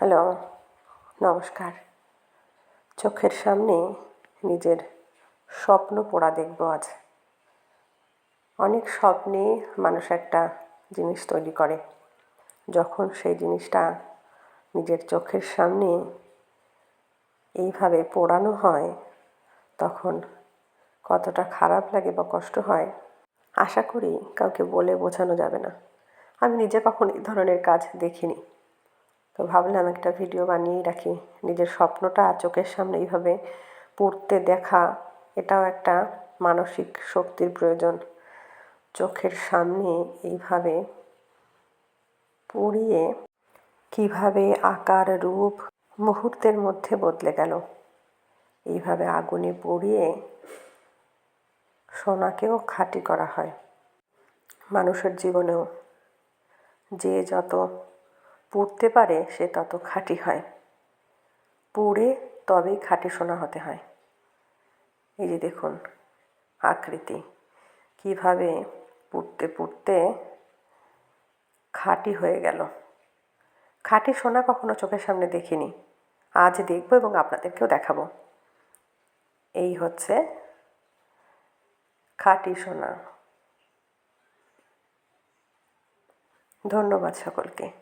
Hello, নমস্কার। চোখের সামনে নিজের স্বপ্ন পোড়া দেখব আজ। অনেক স্বপ্নে মানুষ একটা জিনিস তৈরি করে। যখন সেই জিনিসটা নিজের চোখের সামনে এইভাবে পোড়ানো হয়, তখন কতটা খারাপ লাগে বা কষ্ট হয় আশা করি কাউকে বলে বোঝানো যাবে না। আমি নিজে কখনো এই ধরনের কাজ দেখিনি, তো ভাবলাম একটা ভিডিও বানিয়েই রাখি। নিজের স্বপ্নটা চোখের সামনে এইভাবে পড়তে দেখা, এটাও একটা মানসিক শক্তির প্রয়োজন। চোখের সামনে এইভাবে পুড়িয়ে কিভাবে আকার রূপ মুহূর্তের মধ্যে বদলে গেল। এইভাবে আগুনে পুড়িয়ে সোনাকেও খাঁটি করা হয়। মানুষের জীবনেও যে যত পুড়তে পারে সে তত খাঁটি হয়। পুড়ে তবেই খাঁটি সোনা হতে হয়। এই যে দেখুন আকৃতি, কিভাবে পুড়তে পুড়তে খাঁটি হয়ে গেল। খাঁটি সোনা কখনো চোখের সামনে দেখিনি, আজ দেখব এবং আপনাদেরকেও দেখাবো। এই হচ্ছে খাঁটি সোনা। ধন্যবাদ সকলকে।